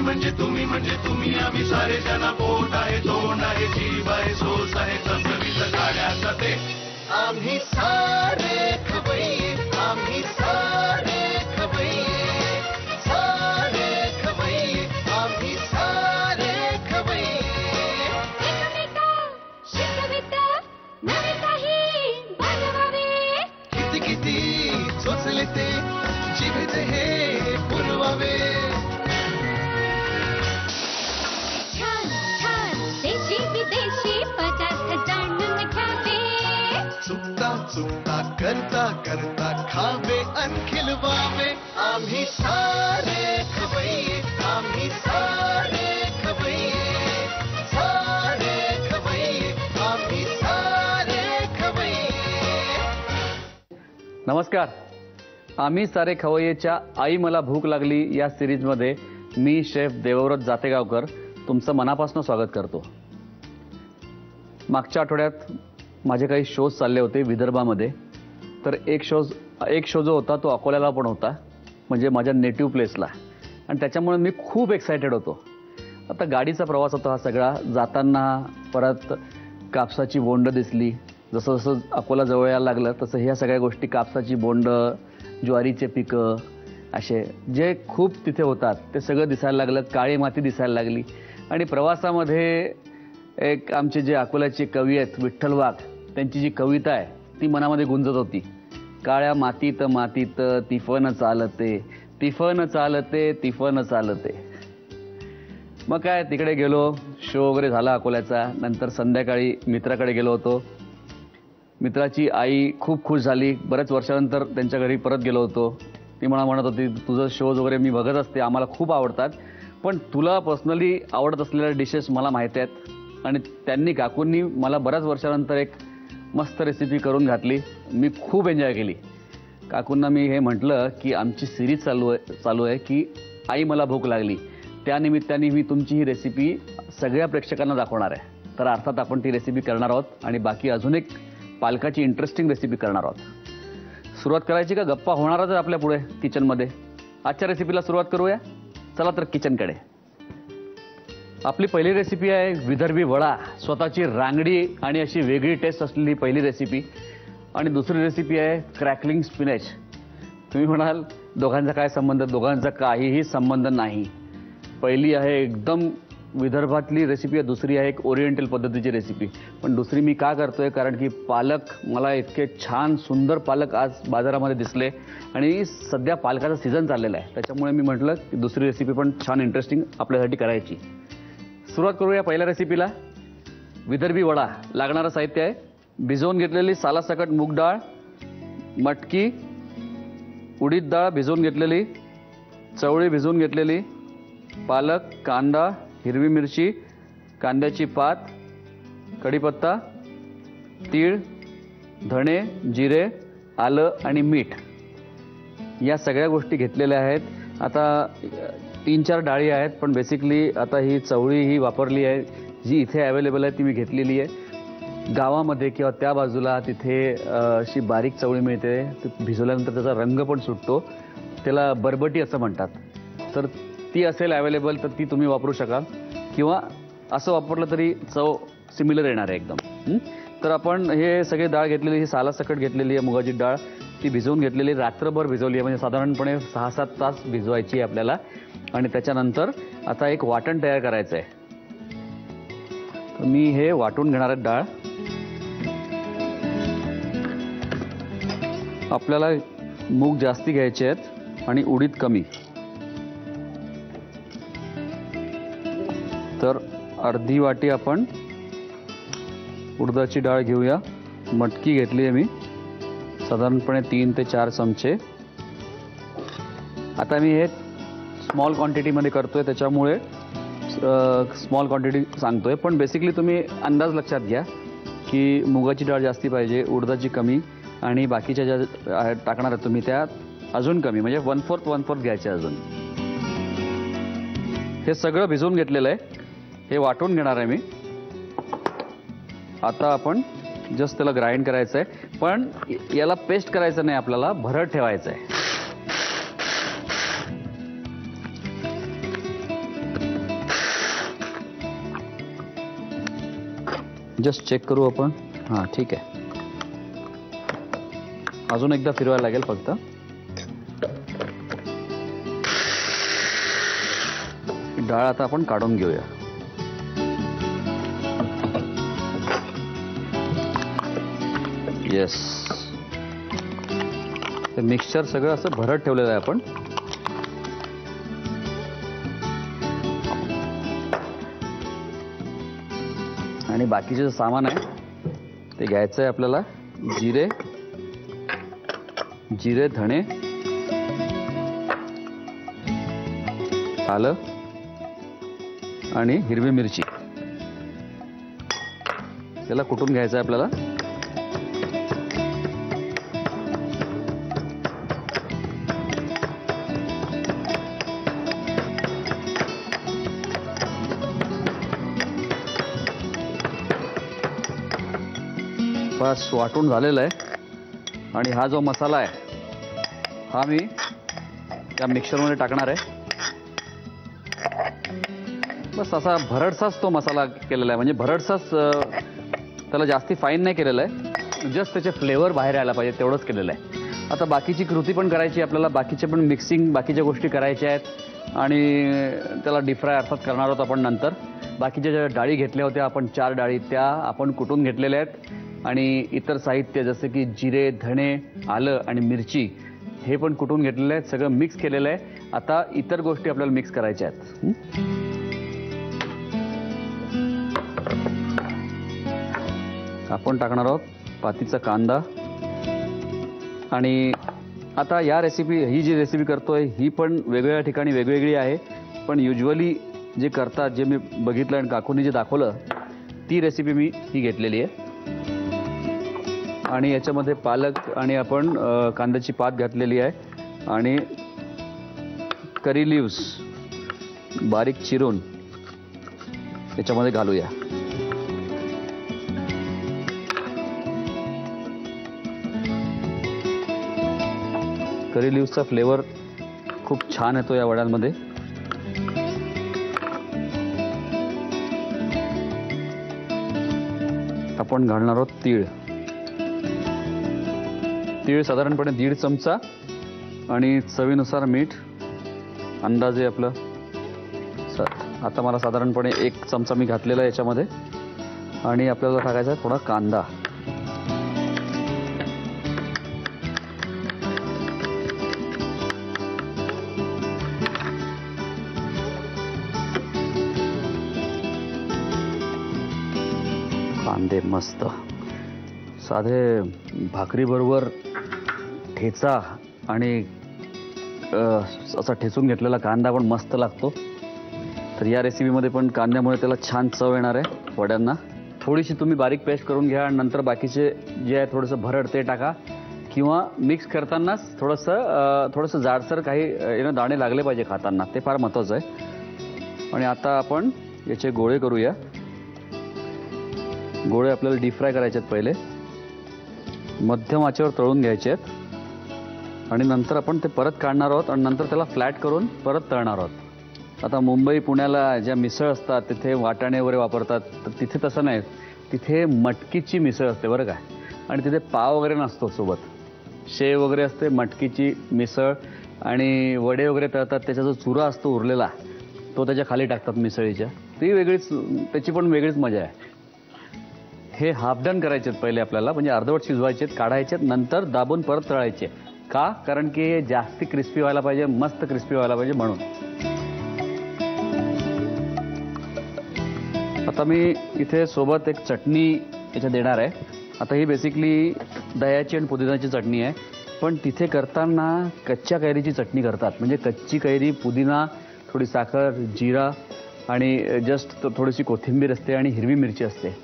म्हणजे तुम्ही आम्ही सारे जना पोट आहे तोंड आहे जीव आहे सोस आहे चमचमीत गाड्याचा ते आम्ही सारे खवय्ये आम्ही सारे खवय्ये सारे खवय्ये आम्ही सारे खवय्ये एकमेका शिकवित नवे काही बनवावे किती किती चोचले ते जिभेचे हे पुरवावे छान छान देशी विदेशी पदार्थ जाणून घ्यावे चुकता चुकता करता करता खावे अन खिलवावे आम्ही सारे खवय्ये आम्ही सारे खवय्ये सारे खवय्ये आम्ही सारे खवय्ये नमस्कार. आम्ही सारे खवय्येच्या आई मला भूक लागली या सिरीजमध्ये मी शेफ देवव्रत जातेगावकर तुमचं मनापासून स्वागत करतो. मागच्या आठवड्यात माझे काही शोज चालले होते विदर्भामध्ये. तर एक शो जो होता तो अकोल्याला पण होता, म्हणजे माझ्या नेटिव्ह प्लेसला, आणि त्याच्यामुळे मी खूप एक्सायटेड होतो. आता गाडीचा प्रवास होता हा सगळा. जाताना परत कापसाची बोंड दिसली. जसं जसं अकोला जवळ यायला लागलं तसं ह्या सगळ्या गोष्टी, कापसाची बोंड, ज्वारीचे पिकं, असे जे खूप तिथे होतात ते सगळं दिसायला लागलं. काळी माती दिसायला लागली. आणि प्रवासामध्ये एक आमचे जे अकोल्याचे कवी आहेत विठ्ठल वाघ, त्यांची जी कविता आहे ती मनामध्ये गुंजत होती. काळ्या मातीत मातीत तिफन चालते तिफन चालते तिफन चालते. मग काय तिकडे गेलो. शो वगैरे झाला अकोल्याचा. नंतर संध्याकाळी मित्राकडे गेलो होतो. मित्राची आई खूप खुश झाली. बऱ्याच वर्षानंतर त्यांच्या घरी परत गेलो होतो. ती मला म्हणत होती तुझं शोज वगैरे मी बघत असते, आम्हाला खूप आवडतात, पण तुला पर्सनली आवडत असलेल्या डिशेस मला माहिती आहेत. आणि त्यांनी काकूंनी मला बऱ्याच वर्षानंतर एक मस्त रेसिपी करून घातली. मी खूप एन्जॉय केली. काकूंना मी हे म्हटलं की आमची सिरीज चालू आहे की आई मला भूक लागली, त्यानिमित्ताने मी तुमची ही रेसिपी सगळ्या प्रेक्षकांना दाखवणार आहे. तर अर्थात आपण ती रेसिपी करणार आहोत आणि बाकी अजून एक पालकाची इंटरेस्टिंग रेसिपी करणार आहोत. सुरुवात करायची का? गप्पा होणारच आहे आपल्या पुढे किचनमध्ये. आजच्या रेसिपीला सुरुवात करूया. चला तर किचनकडे. आपली पहिली रेसिपी आहे विदर्भी वडा. स्वतःची रांगडी आणि अशी वेगळी टेस्ट असलेली पहिली रेसिपी. आणि दुसरी रेसिपी आहे क्रॅकलिंग स्पिनच. तुम्ही म्हणाल दोघांचा काय संबंध? दोघांचा काहीही संबंध नाही. पहिली आहे एकदम विदर्भातली रेसिपी आहे, दुसरी आहे एक ओरिएंटल पद्धतीची रेसिपी. पण दुसरी मी का करतोय? कारण की पालक, मला इतके छान सुंदर पालक आज बाजारामध्ये दिसले आणि सध्या पालकाचा सीझन चाललेला आहे. त्याच्यामुळे मी म्हटलं की दुसरी रेसिपी पण छान इंटरेस्टिंग आपल्यासाठी करायची. सुरुवात करूया पहिल्या रेसिपीला. विदर्भी वडा. लागणारं साहित्य आहे भिजवून घेतलेली सालासकट मूग डाळ, मटकी, उडीद डाळ भिजवून घेतलेली, चवळी भिजवून घेतलेली, पालक, कांदा, हिरवी मिरची, कांद्याची पात, कढीपत्ता, तीळ, धणे, जिरे, आलं आणि मीठ, या सगळ्या गोष्टी घेतलेल्या आहेत. आता 3-4 डाळी आहेत, पण बेसिकली आता ही चवळी ही वापरली आहे जी इथे अवेलेबल आहे, ती मी घेतलेली आहे. गावामध्ये किंवा त्या बाजूला तिथे अशी बारीक चवळी मिळते. भिजवल्यानंतर त्याचा रंग पण सुटतो. त्याला बरबटी असं म्हणतात. तर ती असेल अवेलेबल तर ती तुम्ही वापरू शकाल, किंवा असं वापरलं तरी चव सिमिलर येणार आहे एकदम. तर आपण हे सगळे डाळ घेतलेली, ही सालासकट घेतलेली आहे मुगाची डाळ, ती भिजवून घेतलेली, रात्रभर भिजवली आहे, म्हणजे साधारणपणे 6-7 तास भिजवायची आहे आपल्याला. आणि त्याच्यानंतर आता एक वाटण तयार करायचं आहे. तर मी हे वाटून घेणार आहे डाळ. आपल्याला मूग जास्ती घ्यायचे आहेत आणि उडीद कमी. तर अर्धी वाटी आपण उडदाची डाळ घेऊया. मटकी घेतली आहे मी साधारणपणे 3 ते 4 चमचे. आता मी हे स्मॉल क्वांटिटीमध्ये करतोय त्याच्यामुळे स्मॉल क्वांटिटी सांगतोय, पण बेसिकली तुम्ही अंदाज लक्षात घ्या की मुगाची डाळ जास्ती पाहिजे, उडदाची कमी, आणि बाकीच्या ज्या टाकणार आहे तुम्ही त्या अजून कमी, म्हणजे 1/4 घ्यायचे अजून. हे सगळं भिजवून घेतलेलं आहे. हे वाटून घेणार आहे मी. आता आपण जस्ट त्याला ग्राइंड करायचं आहे, पण याला पेस्ट करायचं नाही, आपल्याला भरड ठेवायचं आहे. जस्ट चेक करू आपण. हां ठीक आहे. अजून एकदा फिरवायला लागेल फक्त. डाळ आता आपण काढून घेऊया. येस. ते मिक्सचर सगळं असं भरत ठेवलेलं आहे आपण. आणि बाकीचे जे सामान आहे ते घ्यायचं आहे आपल्याला. जिरे धणे आलं आणि हिरवी मिरची त्याला कुटून घ्यायचं आहे आपल्याला. बस वाटून झालेला आहे. आणि हा जो मसाला आहे हा मी त्या मिक्सरमध्ये टाकणार आहे. बस असा भरडसाच तो मसाला केलेला आहे. म्हणजे भरडसाच, त्याला जास्ती फाईन नाही केलेलं आहे. जस्ट त्याचे फ्लेवर बाहेर यायला पाहिजे तेवढंच केलेलं आहे. आता बाकीची कृती पण करायची आपल्याला. बाकीचे पण मिक्सिंग बाकीच्या गोष्टी करायच्या आहेत आणि त्याला डीप फ्राय अर्थात करणार आहोत आपण नंतर. बाकीच्या ज्या डाळी घेतल्या होत्या आपण 4 डाळी त्या आपण कुटून घेतलेल्या आहेत. आणि इतर साहित्य जसं की जिरे धणे आलं आणि मिरची हे पण कुटून घेतलेलं आहे. सगळं मिक्स केलेलं आहे. आता इतर गोष्टी आपल्याला मिक्स करायच्या आहेत. आपण टाकणार आहोत पातीचा कांदा. आणि आता ही जी रेसिपी करतोय ही पण वेगवेगळ्या ठिकाणी वेगवेगळी आहे. पण युजली जे करतात, जे मी बघितलं आणि काकूंनी जे दाखवलं ती रेसिपी मी ही घेतलेली आहे. आणि याच्यामध्ये पालक आणि आपण कांद्याची पात घातलेली आहे आणि करी लिव्स बारीक चिरून याच्यामध्ये घालूया. करी लिव्सचा फ्लेवर खूप छान येतो या वड्यांमध्ये. आपण घालणार आहोत तीळ. तीळ साधारणपणे 1.5 चमचा आणि चवीनुसार मीठ अंदाजे आपलं. आता मला साधारणपणे 1 चमचा मी घातलेला आहे याच्यामध्ये. आणि आपल्याला टाकायचा आहे थोडा कांदा. कांदे मस्त साधे भाकरीबरोबर ठेचा आणि असा ठेचून घेतलेला कांदा पण मस्त लागतो. तर या रेसिपीमध्ये पण कांद्यामुळे त्याला छान चव येणार आहे वड्यांना. थोडीशी तुम्ही बारीक पेस्ट करून घ्या आणि नंतर बाकीचे जे आहे थोडंसं भरड ते टाका. किंवा मिक्स करतानाच थोडंसं जाडसर काही दाणे लागले पाहिजे खाताना, ते फार महत्त्वाचं आहे. आणि आता आपण याचे गोळे करूया. गोळे आपल्याला डीप फ्राय करायचे आहेत. पहिले मध्यम आचेवर तळून घ्यायचे आहेत आणि नंतर आपण ते परत काढणार आहोत आणि नंतर त्याला फ्लॅट करून परत तळणार आहोत. आता मुंबई पुण्याला ज्या मिसळ असतात तिथे वाटाणे वगैरे वापरतात, तर तिथे तसं नाही. तिथे मटकीची मिसळ असते बरं का. आणि तिथे पाव वगैरे नसतो सोबत, शेव वगैरे असते, मटकीची मिसळ आणि वडे वगैरे तळतात. त्याचा जो चुरा असतो उरलेला तो त्याच्या खाली टाकतात मिसळीच्या. ती वेगळीच, त्याची पण वेगळीच मजा आहे. हे हाफ डन करायचे आहेत पहिले आपल्याला, म्हणजे अर्धवट शिजवायचे आहेत, काढायचे आहेत, नंतर दाबून परत तळायचे. का? कारण की हे जास्ती क्रिस्पी व्हायला पाहिजे, मस्त क्रिस्पी व्हायला पाहिजे म्हणून. आता मी इथे सोबत एक चटणी याच्यात देणार आहे. आता ही बेसिकली दह्याची आणि पुदिनाची चटणी आहे. पण तिथे करताना कच्च्या कैरीची चटणी करतात. म्हणजे कच्ची कैरी, पुदिना, थोडी साखर, जिरा आणि जस्ट थोडीशी कोथिंबीर असते आणि हिरवी मिरची असते,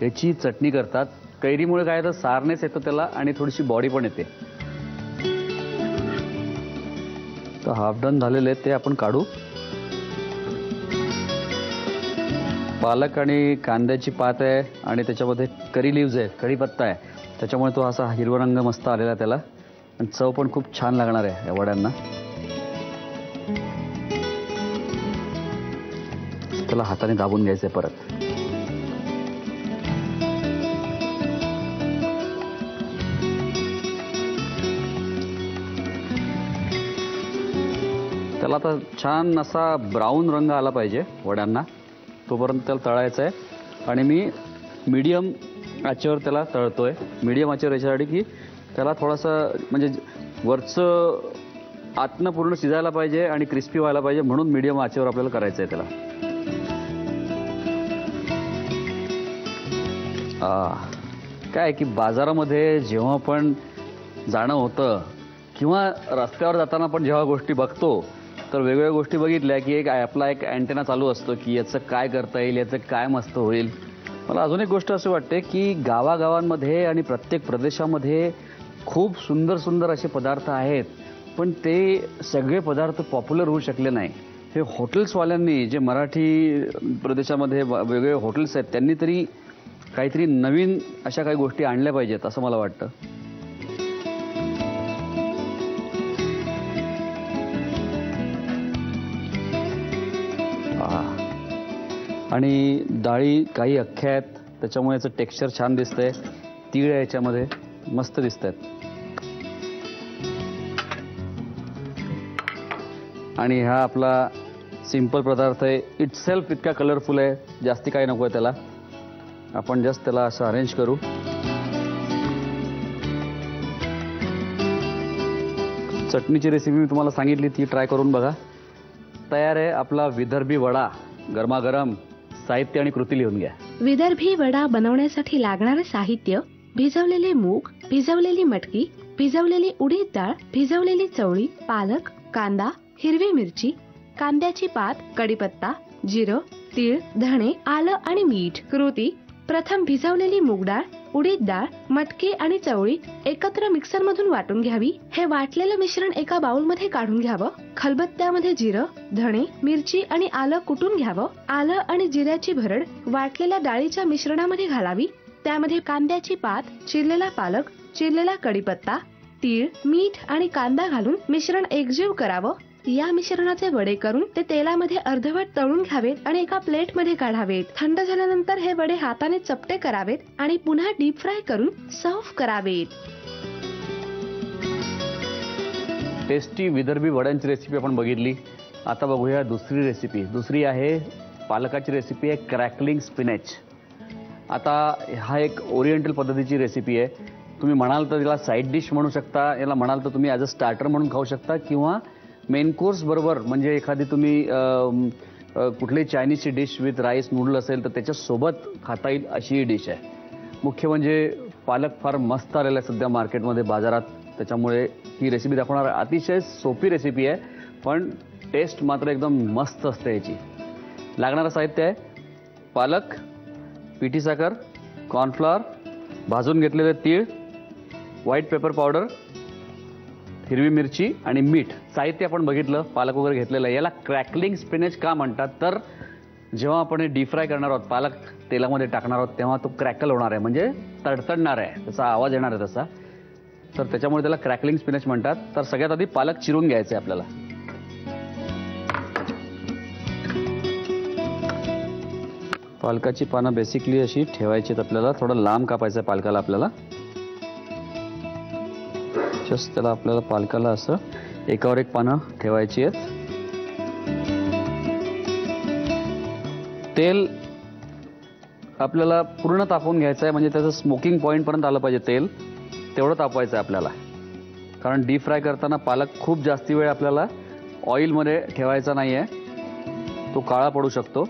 याची चटणी करतात. कैरीमुळे काय तर सारनेस येतं त्याला आणि थोडीशी बॉडी पण येते. तर हाफ डन झालेले ते आपण काढू. पालक आणि कांद्याची पात आहे आणि त्याच्यामध्ये करी लिव्ज आहे, कढीपत्ता आहे, त्याच्यामुळे तो असा हिरवा रंग मस्त आलेला त्याला. आणि चव पण खूप छान लागणार आहे या वड्यांना. त्याला हाताने दाबून घ्यायचं आहे परत. त्याला आता छान असा ब्राऊन रंग आला पाहिजे वड्यांना, तोपर्यंत त्याला तळायचं आहे. आणि मी मीडियम आचेवर त्याला तळतोय. मीडियम आचेवर याच्यासाठी की त्याला थोडंसं म्हणजे वरचं आतनं पूर्ण शिजायला पाहिजे आणि क्रिस्पी व्हायला पाहिजे, म्हणून मीडियम आचेवर आपल्याला करायचं आहे त्याला. काय की बाजारामध्ये जेव्हा पण जाणं होतं किंवा रस्त्यावर जाताना पण जेव्हा गोष्टी बघतो तर वेगवेगळ्या गोष्टी बघितल्या की आपला एक अँटेना चालू असतो की याचं काय करता येईल, याचं काय मस्त होईल. मला अजून एक गोष्ट अशी वाटते की गावागावांमध्ये आणि प्रत्येक प्रदेशामध्ये खूप सुंदर सुंदर असे पदार्थ आहेत, पण ते सगळे पदार्थ पॉप्युलर होऊ शकले नाही. हे हॉटेल्सवाल्यांनी, जे मराठी प्रदेशामध्ये वेगवेगळे हॉटेल्स आहेत, त्यांनी तरी काहीतरी नवीन अशा काही गोष्टी आणल्या पाहिजेत असं मला वाटतं. आणि डाळी काही अख्ख्या आहेत, त्याच्यामुळे याचं टेक्स्चर छान दिसतंय. तीळ आहे याच्यामध्ये, मस्त दिसत आहेत. आणि हा आपला सिंपल पदार्थ आहे, इटसेल्फ इतका कलरफुल आहे, जास्ती काही नको आहे त्याला. आपण जस्ट त्याला असं अरेंज करू. चटणीची रेसिपी मी तुम्हाला सांगितली, ती ट्राय करून बघा. तयार आहे आपला विदर्भी वडा गरमागरम. साहित्य आणि कृती लिहून घ्या. विदर्भी वडा बनवण्यासाठी लागणारे साहित्य: भिजवलेले मूग, भिजवलेली मटकी, भिजवलेली उडीद डाळ, भिजवलेली चवळी, पालक, कांदा, हिरवी मिरची, कांद्याची पात, कढीपत्ता, जिरं, तीळ, धणे, आलं आणि मीठ. कृती: प्रथम भिजवलेली मूग डाळ, उडीद डाळ, मटकी आणि चवळी एकत्र मिक्सर मधून वाटून घ्यावी. हे वाटलेलं मिश्रण एका बाउल मध्ये काढून घ्यावं. खलबत्त्यामध्ये जिरं, धणे, मिरची आणि आलं कुटून घ्यावं. आलं आणि जिऱ्याची भरड वाटलेल्या डाळीच्या मिश्रणामध्ये घालावी. त्यामध्ये कांद्याची पात, चिरलेला पालक, चिरलेला कढीपत्ता, तीळ, मीठ आणि कांदा घालून मिश्रण एकजीव करावं. या मिश्रणाचे वडे करून ते तेलामध्ये अर्धवट तळून घ्यावेत आणि एका प्लेट मध्ये काढावेत. थंड झाल्यानंतर हे वडे हाताने चपटे करावेत आणि पुन्हा डीप फ्राय करून सर्व्ह करावेत. टेस्टी विदर्भी वड्यांची रेसिपी आपण बघितली. आता बघूया दुसरी रेसिपी. दुसरी आहे पालकाची रेसिपी आहे, क्रॅकलिंग स्पिनॅच. आता हा एक ओरिएंटल पद्धतीची रेसिपी आहे. तुम्ही म्हणाल तर याला साईड डिश म्हणू शकता, याला म्हणाल तर तुम्ही ॲज अ स्टार्टर म्हणून खाऊ शकता, किंवा मेन कोर्स बरोबर, म्हणजे एखादी तुम्ही कुठलीही चायनीजची डिश विथ राईस नूडल असेल तर त्याच्यासोबत खाता येईल अशी ही डिश आहे. मुख्य म्हणजे पालक फार मस्त आलेला आहे सध्या मार्केटमध्ये, बाजारात. त्याच्यामुळे ही रेसिपी दाखवणार. अतिशय सोपी रेसिपी आहे, पण टेस्ट मात्र एकदम मस्त असते याची. लागणारं साहित्य आहे पालक, पिठी साखर, कॉर्नफ्लॉवर, भाजून घेतलेले तीळ, व्हाईट पेपर पावडर, हिरवी मिरची आणि मीठ. साहित्य आपण बघितलं, पालक वगैरे घेतलेलं आहे. याला क्रॅकलिंग स्पिनॅच का म्हणतात तर जेव्हा आपण हे डीप फ्राय करणार आहोत, पालक तेलामध्ये टाकणार आहोत, तेव्हा तो क्रॅकल होणार आहे, म्हणजे तडतडणार आहे, त्याचा आवाज येणार आहे तसा. तर त्याच्यामुळे त्याला क्रॅकलिंग स्पिनॅच म्हणतात. तर सगळ्यात आधी पालक चिरून घ्यायचे आपल्याला. पालकाची पानं बेसिकली अशी ठेवायची आहेत आपल्याला. थोडं लांब कापायचं आहे पालकाला आपल्याला. जस्ट त्याला आपल्याला पालकाला असं एकावर एक पानं ठेवायची आहेत. तेल आपल्याला पूर्ण तापवून घ्यायचं आहे, म्हणजे त्याचं स्मोकिंग पॉईंट पर्यंत आलं पाहिजे तेल, तेवढं तापवायचं आहे आपल्याला. कारण डीप फ्राय करताना पालक खूप जास्ती वेळ आपल्याला ऑइलमध्ये ठेवायचा नाही आहे, तो काळा पडू शकतो.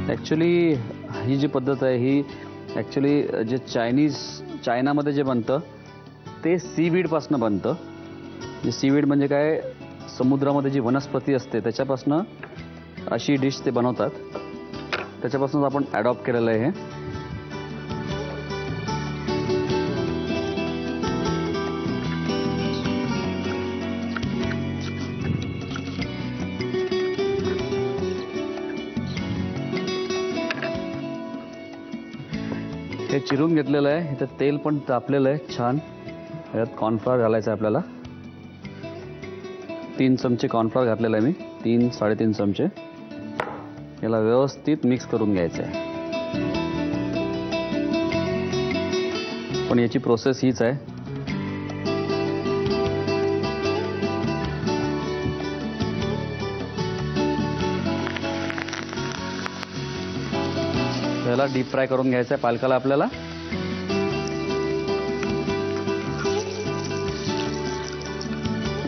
ॲक्च्युली ही जी पद्धत आहे ही ॲक्च्युली जे चायनामध्ये जे बनतं ते सीवीडपासनं बनतं. जे सीवीड म्हणजे काय, समुद्रामध्ये जी वनस्पती असते त्याच्यापासनं अशी डिश ते बनवतात. त्याच्यापासूनच आपण ॲडॉप्ट केलेलं आहे हे. हे चिरून घेतलेलं आहे. इथं तेल पण तापलेलं आहे छान. यात कॉर्नफ्लॉवर घालायचं आहे आपल्याला. 3 चमचे कॉर्नफ्लोअर घातलेला आहे मी, 3-3.5 चमचे. याला व्यवस्थित मिक्स करून घ्यायचं आहे. पण याची प्रोसेस हीच आहे. याला डीप फ्राय करून घ्यायचं आहे पालकाला आपल्याला.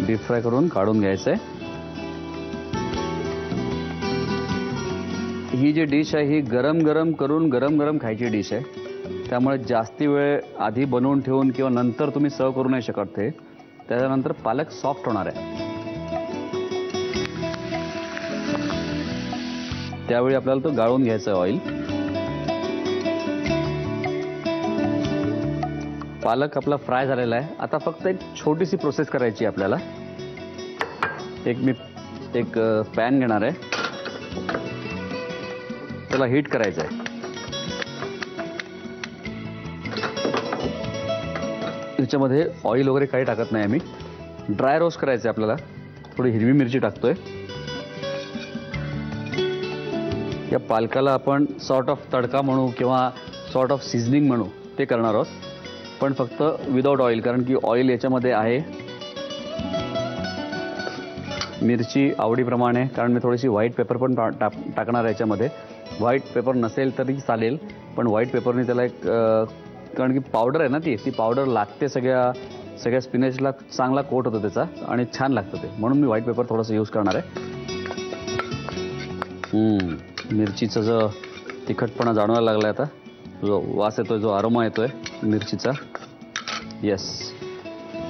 डीप फ्राय करून काढून घ्यायचं आहे. ही जी डिश आहे ही गरम गरम करून गरम गरम खायची डिश आहे. त्यामुळे जास्ती वेळ आधी बनवून ठेवून किंवा नंतर तुम्ही सर्व करू नाही शकत. ते त्याच्यानंतर पालक सॉफ्ट होणार आहे. त्यावेळी आपल्याला तो गाळून घ्यायचा आहे ऑइल. पालक आपला फ्राय झालेला आहे. आता फक्त एक छोटीशी प्रोसेस करायची आपल्याला. मी एक पॅन घेणार आहे, त्याला हीट करायचं आहे. त्याच्यामध्ये ऑइल वगैरे काही टाकत नाही आम्ही. ड्राय रोस्ट करायचं आहे आपल्याला. थोडी हिरवी मिरची टाकतोय. या पालकाला आपण सॉर्ट ऑफ तडका म्हणू किंवा सॉर्ट ऑफ सीझनिंग म्हणू ते करणार आहोत, पण फक्त विदाउट ऑइल, कारण की ऑइल याच्यामध्ये आहे. मिरची आवडीप्रमाणे, कारण मी थोडीशी व्हाईट पेपर पण टाकणार आहे याच्यामध्ये. व्हाईट पेपर नसेल तरी चालेल, पण व्हाईट पेपरने त्याला एक कारण की पावडर आहे ना, ती पावडर लागते सगळ्या स्पिनेचला, चांगला कोट होतो त्याचा आणि छान लागतं ते, म्हणून मी व्हाईट पेपर थोडंसं यूज करणार आहे. मिरचीचा जो तिखटपणा जाणवायला लागला आहे आता, जो वास येतोय, जो अरोमा येतोय मिरचीचा. येस.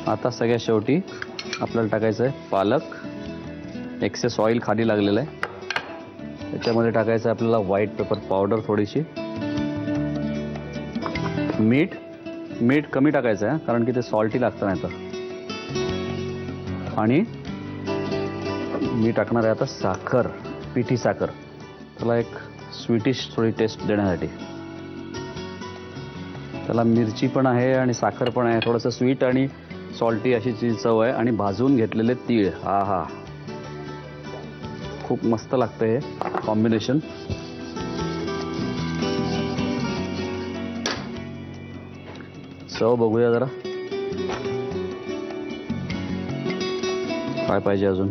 आता सगळ्यात शेवटी आपल्याला टाकायचं आहे पालक. एक्सेस ऑइल खाली लागलेलं आहे. त्याच्यामध्ये टाकायचं आहे आपल्याला व्हाईट पेपर पावडर थोडीशी. मीठ कमी टाकायचं आहे कारण की ते सॉल्टी लागतं नाही तर. आणि मी टाकणार आहे आता साखर, पिठी साखर, त्याला एक स्वीटिश थोडी टेस्ट देण्यासाठी. त्याला मिरची पण आहे आणि साखर पण आहे, थोडंसं स्वीट आणि सॉल्टी अशी चव आहे. आणि भाजून घेतलेले तीळ, हा खूप मस्त लागतं हे कॉम्बिनेशन. चव बघूया जरा काय पाहिजे अजून.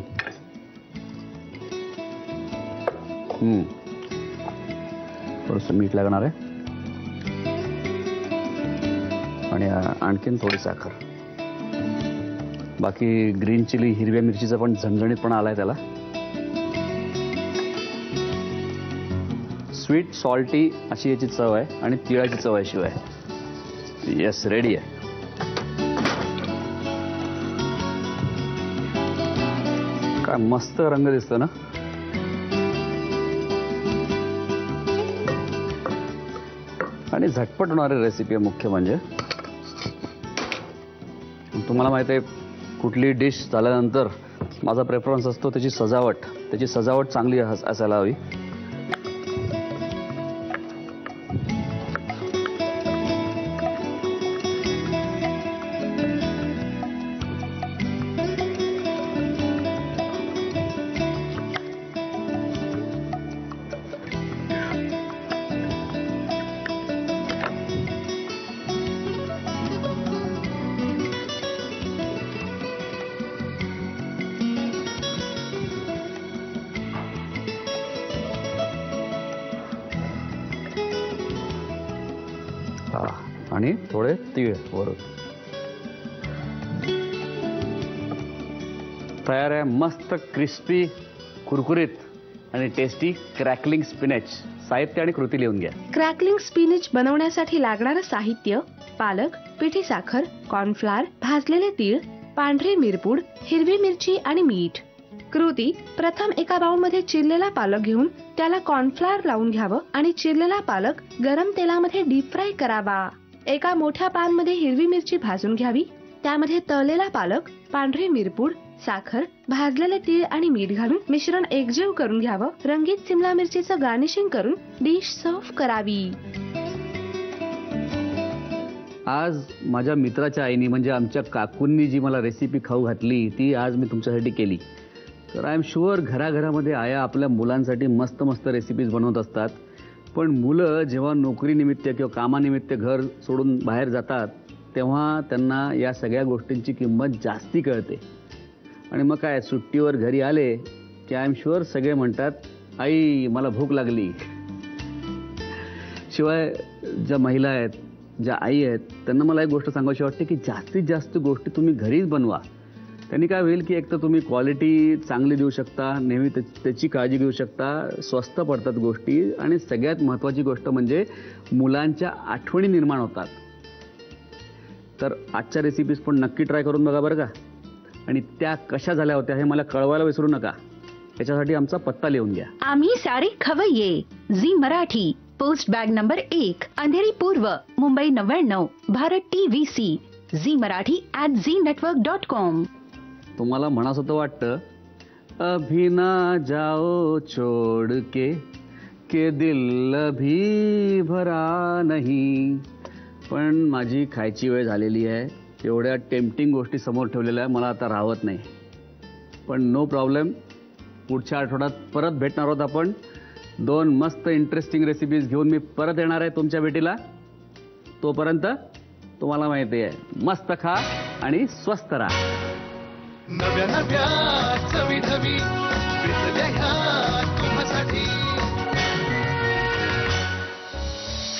थोडंसं मीठ लागणार आहे आणि आणखीन थोडी साखर. बाकी ग्रीन चिली, हिरव्या मिरचीचा पण झणझणीतपणा आलाय त्याला. स्वीट सॉल्टी अशी याची चव आहे आणि तिळाची चव आहे शिवाय. येस, रेडी आहे. काय मस्त रंग दिसतो ना. आणि झटपट होणारी रेसिपी आहे मुख्य म्हणजे. तुम्हाला माहिती आहे कुठली डिश झाल्यानंतर माझा प्रेफरन्स असतो त्याची सजावट चांगली असायला हवी. आणि थोडे तीळ वरून. तयार आहे मस्त क्रिस्पी, कुरकुरीत आणि टेस्टी क्रॅकलिंग स्पिनच. साहित्य आणि कृती लिहून घ्या. क्रॅकलिंग स्पिनच बनवण्यासाठी लागणारं साहित्य: पालक, पिठी साखर, कॉर्नफ्लोअर, भाजलेले तीळ, पांढरी मिरपूड, हिरवी मिरची आणि मीठ. कृती: प्रथम एका बाउलमध्ये चिरलेला पालक घेऊन त्याला कॉर्नफ्लोअर लावून घ्यावं आणि चिरलेला पालक गरम तेलामध्ये डीप फ्राय करावा. एका मोठ्या पॅन मध्ये हिरवी मिरची भाजून घ्यावी. त्यामध्ये तळलेला पालक, पांढरी मिरपूड, साखर, भाजलेले तीळ आणि मीठ घालून मिश्रण एकजीव करून घ्यावं. रंगीत सिमला मिरचीचं गार्निशिंग करून डिश सर्व्ह करावी. आज माझ्या मित्राच्या आईनी म्हणजे आमच्या काकूंनी जी मला रेसिपी खाऊ घातली ती आज मी तुमच्यासाठी केली. तर आय एम शुअर घराघरामध्ये आया आपल्या मुलांसाठी मस्त मस्त रेसिपीज बनवत असतात. पण मुलं जेव्हा नोकरीनिमित्त किंवा कामानिमित्त घर सोडून बाहेर जातात तेव्हा त्यांना या सगळ्या गोष्टींची किंमत जास्ती कळते. आणि मग काय सुट्टीवर घरी आले की आय एम शुअर सगळे म्हणतात आई मला भूक लागली. शिवाय ज्या महिला आहेत, ज्या आई आहेत, त्यांना मला एक गोष्ट सांगायची वाटते की जास्तीत जास्त गोष्टी तुम्ही घरीच बनवा. त्यांनी काय होईल की एक तर तुम्ही क्वालिटी चांगली देऊ शकता, नेहमी त्याची काळजी घेऊ शकता, स्वस्त पडतात गोष्टी आणि सगळ्यात महत्त्वाची गोष्ट म्हणजे मुलांच्या आठवणी निर्माण होतात. तर आजच्या रेसिपीज पण नक्की ट्राय करून बघा बरं का. आणि त्या कशा झाल्या होत्या हे मला कळवायला विसरू नका. याच्यासाठी आमचा पत्ता लिहून घ्या. आम्ही सारे खवय्ये, Zee Marathi, post bag number 1, Andheri पूर्व, मुंबई 99, भारत TVC, झी मराठी @ZeeNetwork.com. तुम्हाला म्हणासं वाटतं अभी ना जाओ छोड़ के दिल भी भरा नहीं. पण माझी खायची वेळ झालेली आहे. एवढ्या टेम्पटिंग गोष्टी समोर ठेवलेल्या आहे, मला आता राहत नाही. पण नो प्रॉब्लेम, पुढच्या आठवड्यात परत भेटणार आहोत आपण. 2 मस्त इंटरेस्टिंग रेसिपीज घेऊन मी परत येणार आहे तुमच्या भेटीला. तोपर्यंत तुम्हाला माहिती आहे मस्त खा आणि स्वस्त राहा. नव्या नव्या चवी धवी विसरल्या ह्या तुम्हासाठी.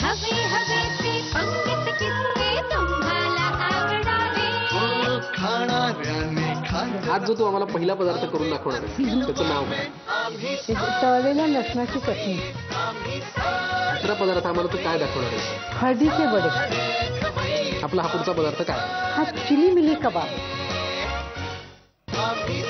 हवे हवेचे पंगत किस्से तुम्हाला आवडावे. हो, खाणाऱ्याने खाल्लं. आज जो तू आम्हाला पहिला पदार्थ करून दाखवणार आहे त्याचं नाव काय? आम्ही तळलेल्या लसणाची चटणी, दुसरा पदार्थ आम्हाला तू काय दाखवणार आहे? हळदीचे वडे, आपला हा पुढचा पदार्थ काय? हा चिली मिली कबाब. आम्ही